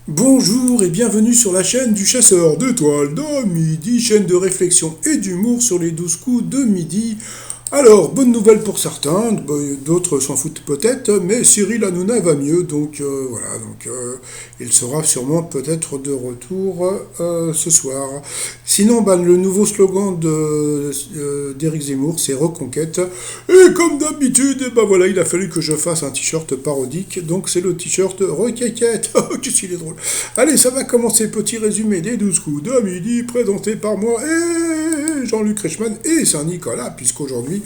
Bonjour et bienvenue sur la chaîne du chasseur d'étoiles de midi, chaîne de réflexion et d'humour sur les 12 coups de midi. Alors, bonne nouvelle pour certains, d'autres s'en foutent peut-être, mais Cyril Hanouna va mieux, donc voilà, il sera sûrement peut-être de retour ce soir. Sinon, le nouveau slogan d'Éric Zemmour, c'est Reconquête. Et comme d'habitude, voilà, il a fallu que je fasse un t-shirt parodique, donc c'est le t-shirt Reconquête. Oh, qu'est-ce qu'il est drôle. Allez, ça va commencer, petit résumé des 12 coups de midi, présenté par moi et Jean-Luc Reichmann et Saint-Nicolas, puisqu'aujourd'hui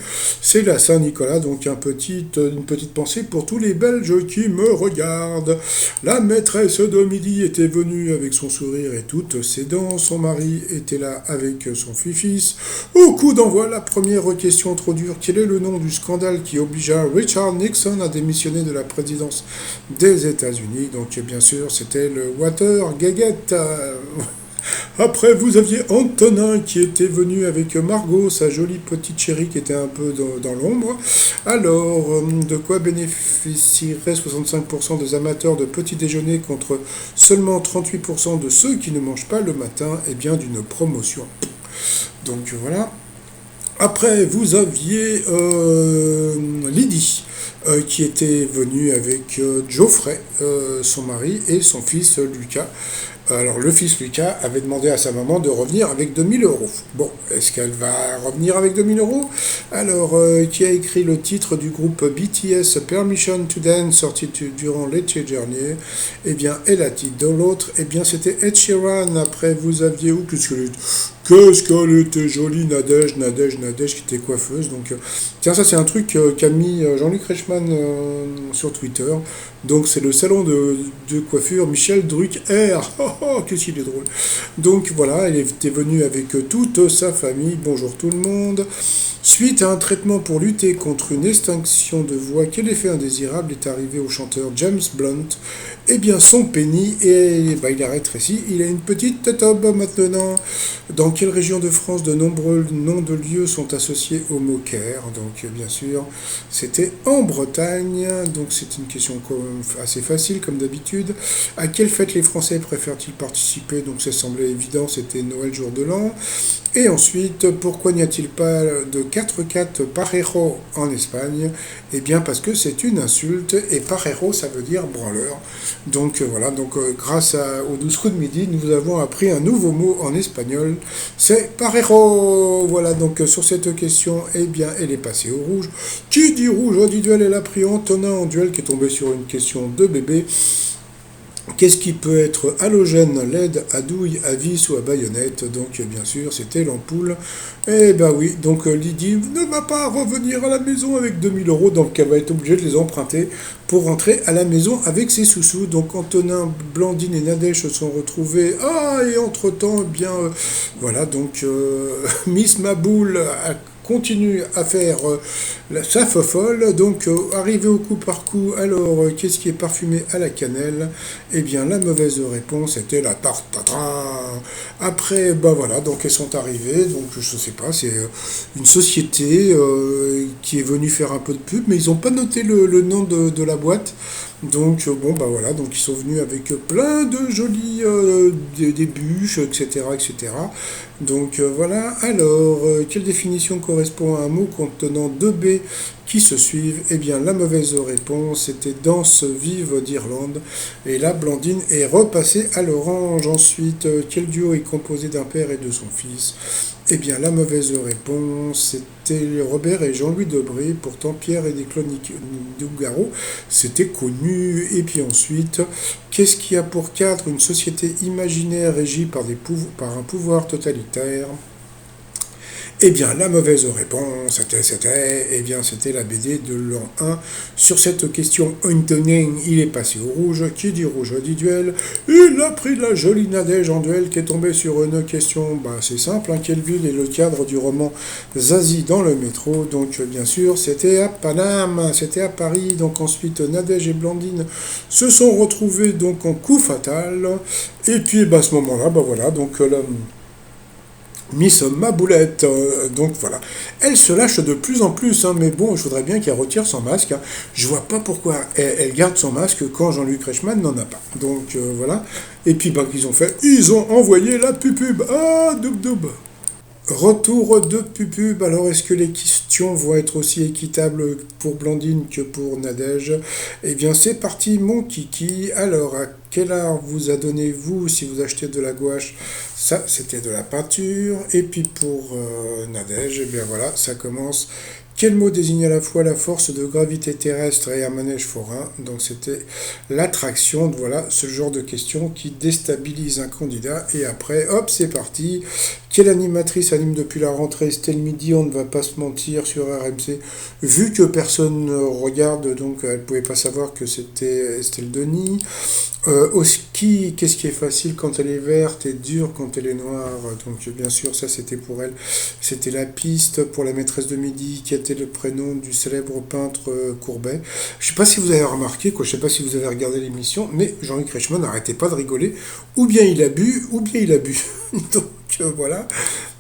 c'est la Saint-Nicolas, donc une petite pensée pour tous les Belges qui me regardent. La maîtresse de midi était venue avec son sourire et toutes ses dents, son mari était là avec son fils. Au coup d'envoi, la première question trop dure, quel est le nom du scandale qui obligea Richard Nixon à démissionner de la présidence des États-Unis? Donc bien sûr, c'était le Watergate. Après, vous aviez Antonin qui était venu avec Margot, sa jolie petite chérie qui était un peu dans l'ombre. Alors, de quoi bénéficieraient 65% des amateurs de petit déjeuner contre seulement 38% de ceux qui ne mangent pas le matin? Eh bien, d'une promotion. Donc voilà. Après, vous aviez Lydie, qui était venue avec Geoffrey, son mari, et son fils Lucas. Alors le fils Lucas avait demandé à sa maman de revenir avec 2000 euros. Bon, est-ce qu'elle va revenir avec 2000 euros? Alors, qui a écrit le titre du groupe BTS Permission to Dance, sorti durant l'été dernier? Eh bien, elle a dit de l'autre, eh bien c'était Ed Sheeran. Après, vous aviez où? Qu'est-ce qu'elle était jolie, Nadège, qui était coiffeuse. Donc, tiens, ça c'est un truc qu'a mis Jean-Luc Reichmann sur Twitter. Donc c'est le salon de coiffure Michel Drucker. Oh, oh, qu'est-ce qu'il est drôle. Donc voilà, elle était venue avec toute sa famille. Bonjour tout le monde. Suite à un traitement pour lutter contre une extinction de voix, quel effet indésirable est arrivé au chanteur James Blunt? Eh bien, son pénis, il a rétréci, il a une petite tatobe maintenant. Dans quelle région de France de nombreux noms de lieux sont associés au mot Caire? Donc, bien sûr, c'était en Bretagne. Donc, c'est une question assez facile, comme d'habitude. À quelle fête les Français préfèrent-ils participer? Donc, ça semblait évident, c'était Noël, jour de l'an. Et ensuite, pourquoi n'y a-t-il pas de 4x4 parejo en Espagne? Eh bien parce que c'est une insulte et parejo ça veut dire branleur. Donc voilà, grâce aux 12 coups de midi, nous avons appris un nouveau mot en espagnol, c'est parejo. Voilà, donc sur cette question, eh bien elle est passée au rouge. Qui dit rouge dit duel? Elle a pris Antonin en duel qui est tombé sur une question de bébé. Qu'est-ce qui peut être halogène, LED, à douille, à vis ou à baïonnette? Donc bien sûr c'était l'ampoule. Eh ben oui, donc Lydie ne va pas revenir à la maison avec 2000 euros, donc elle va être obligée de les emprunter pour rentrer à la maison avec ses sous-sous. Donc Antonin, Blandine et Nadège se sont retrouvés. Ah, et entre-temps, eh bien voilà, donc Miss Maboule a continue à faire sa fofolle, donc arrivé au coup par coup, alors qu'est-ce qui est parfumé à la cannelle? Eh bien la mauvaise réponse était la tarte tatin. Après, voilà, donc elles sont arrivées, donc je sais pas, c'est une société qui est venue faire un peu de pub, mais ils n'ont pas noté le nom de la boîte. Donc voilà, donc ils sont venus avec plein de jolis des bûches, etc., etc. Donc voilà, alors, quelle définition correspond à un mot contenant deux B qui se suivent? Eh bien, la mauvaise réponse était danse vive d'Irlande. Et là, Blandine est repassée à l'orange. Ensuite, quel duo est composé d'un père et de son fils? Eh bien, la mauvaise réponse, c'était Robert et Jean-Louis Debré. Pourtant, Pierre et des chroniques Nougaro, c'était connu. Et puis ensuite, qu'est-ce qui a pour cadre une société imaginaire régie par un pouvoir totalitaire? Eh bien, la mauvaise réponse, c'était la BD de l'an 1. Sur cette question, Antonin, il est passé au rouge. Qui dit rouge dit duel. Il a pris la jolie Nadège en duel qui est tombée sur une question, c'est simple, quelle ville est le cadre du roman Zazie dans le métro? Donc, bien sûr, c'était à Paname, c'était à Paris. Donc, ensuite, Nadège et Blandine se sont retrouvés donc en coup fatal. Et puis, à ce moment-là, voilà, donc Miss Maboulette, donc voilà. Elle se lâche de plus en plus, hein, mais bon, je voudrais bien qu'elle retire son masque, hein. Je vois pas pourquoi elle garde son masque quand Jean-Luc Reichmann n'en a pas. Donc voilà. Et puis, bah, qu'ils ont fait, ils ont envoyé la pupube. Ah, doub doub. Retour de Pupub. Alors, est-ce que les questions vont être aussi équitables pour Blandine que pour Nadège? Eh bien, c'est parti, mon kiki. Alors, à quel art vous adonnez-vous si vous achetez de la gouache? Ça, c'était de la peinture. Et puis pour Nadège, eh bien voilà, ça commence. Quel mot désigne à la fois la force de gravité terrestre et un manège forain? Donc c'était l'attraction, voilà, ce genre de questions qui déstabilise un candidat. Et après, hop, c'est parti. Quelle animatrice anime depuis la rentrée? C'était le midi, on ne va pas se mentir, sur RMC. Vu que personne ne regarde, donc elle ne pouvait pas savoir que c'était Estelle Denis. Au ski, qu'est-ce qui est facile quand elle est verte et dur quand elle est noire? Donc bien sûr, ça c'était pour elle. C'était la piste pour la maîtresse de midi, qui était le prénom du célèbre peintre Courbet. Je ne sais pas si vous avez remarqué, quoi, je ne sais pas si vous avez regardé l'émission, mais Jean-Luc Reichmann n'arrêtait pas de rigoler. Ou bien il a bu, ou bien il a bu. Donc voilà.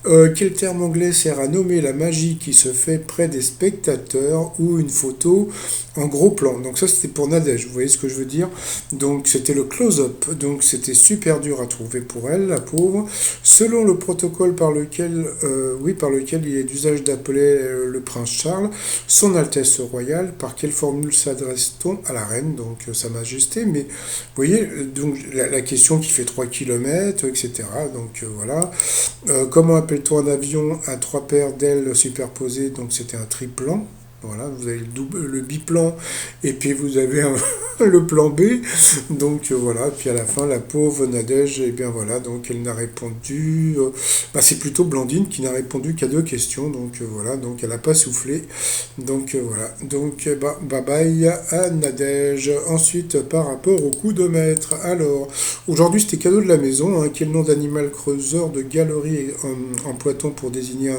Quel terme anglais sert à nommer la magie qui se fait près des spectateurs ou une photo en gros plan? Donc ça c'était pour Nadège, vous voyez ce que je veux dire? Donc c'était le close-up, donc c'était super dur à trouver pour elle, la pauvre. Selon le protocole par lequel il est d'usage d'appeler le prince Charles, son Altesse royale, par quelle formule s'adresse-t-on à la reine, donc Sa Majesté? Mais vous voyez, donc la question qui fait 3 kilomètres, etc. Donc voilà. Comment appelle-t-on un avion à trois paires d'ailes superposées? Donc c'était un triplan. Voilà, vous avez le biplan et puis vous avez le plan B. Donc voilà, puis à la fin, la pauvre Nadège, et bien voilà, donc elle n'a répondu. Bah, c'est plutôt Blandine qui n'a répondu qu'à deux questions. Donc voilà, donc elle n'a pas soufflé. Donc voilà, donc bah, bye bye à Nadège. Ensuite, par rapport au coup de maître. Alors, aujourd'hui c'était cadeau de la maison, hein. Quel nom d'animal creuseur de galerie emploie-t-on pour désigner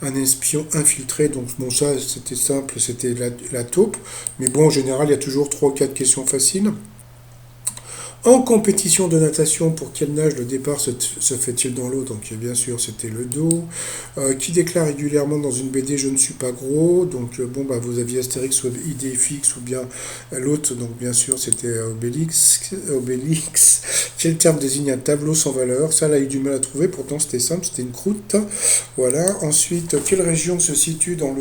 un espion infiltré? Donc bon, ça c'était simple, c'était la taupe. Mais bon, en général, il y a toujours 3 ou 4 questions faciles. En compétition de natation, pour quelle nage le départ se fait-il dans l'eau? Donc bien sûr, c'était le dos. Qui déclare régulièrement dans une BD je ne suis pas gros? Donc bon, bah, vous aviez Astérix ou Idéfix ou bien l'autre, donc bien sûr, c'était Obélix. Obélix. Quel terme désigne un tableau sans valeur? Ça, là, il a eu du mal à trouver, pourtant c'était simple, c'était une croûte. Voilà. Ensuite, quelle région se situe dans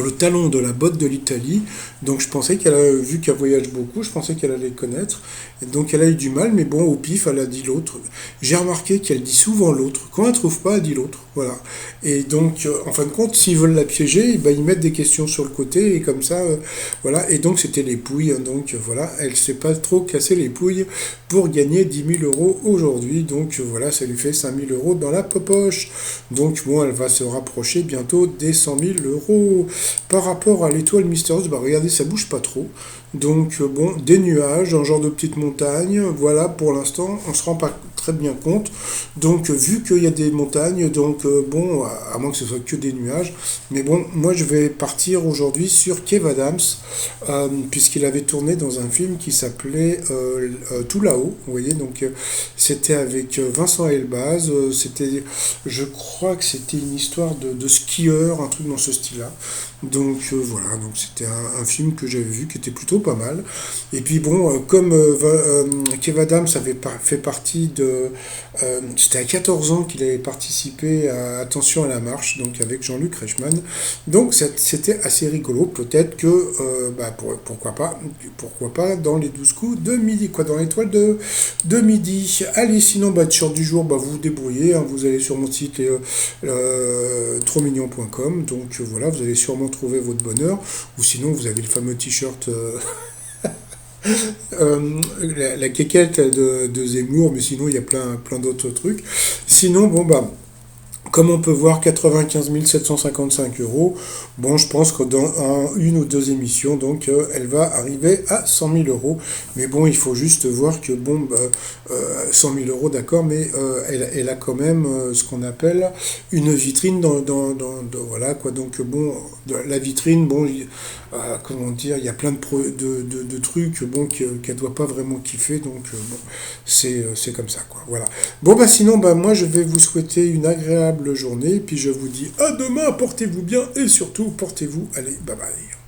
le talon de la botte de l'Italie? Donc je pensais qu'elle a vu qu'elle voyage beaucoup, je pensais qu'elle allait connaître. Et donc elle a eu du mal, mais bon, au pif, elle a dit l'autre. J'ai remarqué qu'elle dit souvent l'autre. Quand elle trouve pas, elle dit l'autre. Voilà. Et donc, en fin de compte, s'ils veulent la piéger, ben, ils mettent des questions sur le côté, et comme ça, voilà. Et donc c'était les pouilles, hein. Donc voilà, elle s'est pas trop cassé les pouilles pour gagner 10 000 € aujourd'hui. Donc voilà, ça lui fait 5 000 € dans la poche. Donc bon, elle va se rapprocher bientôt des 100 000 €. Par rapport à l'étoile mystérieuse, bah regardez, ça bouge pas trop. Donc bon, des nuages, un genre de petite montagne. Voilà, pour l'instant, on se rend pas très bien compte. Donc vu qu'il y a des montagnes, donc bon, à moins que ce soit que des nuages. Mais bon, moi je vais partir aujourd'hui sur Kev Adams, puisqu'il avait tourné dans un film qui s'appelait Tout là-haut. Vous voyez, donc c'était avec Vincent Elbaz. C'était, je crois que c'était une histoire de skieur, un truc dans ce style-là. Donc voilà, donc c'était un film que j'avais vu qui était plutôt pas mal. Et puis bon, comme Kev Adams avait fait partie de... c'était à 14 ans qu'il avait participé à Attention à la marche, donc avec Jean-Luc Reichmann. Donc c'était assez rigolo, peut-être que, bah, pourquoi pas dans les 12 coups de midi, quoi, dans l'étoile de midi. Allez, sinon, bah, t-shirt du jour, bah, vous vous débrouillez, hein, vous allez sur mon site trotsmignon.com, donc voilà, vous allez sûrement trouver votre bonheur, ou sinon vous avez le fameux t-shirt la quéquette de Zemmour, mais sinon il y a plein d'autres trucs. Sinon, bon bah Comme on peut voir, 95 755 euros. Bon, je pense que dans une ou deux émissions, donc elle va arriver à 100 000 euros. Mais bon, il faut juste voir que, bon, 100 000 euros, d'accord, mais elle a quand même ce qu'on appelle une vitrine voilà, quoi. Donc, bon, la vitrine, bon, comment dire, il y a plein de trucs, bon, qu'elle doit pas vraiment kiffer. Donc, bon, c'est comme ça, quoi. Voilà. Bon, bah, sinon, bah, moi, je vais vous souhaiter une agréable journée, puis je vous dis à demain, portez-vous bien et surtout portez-vous, allez, bye bye.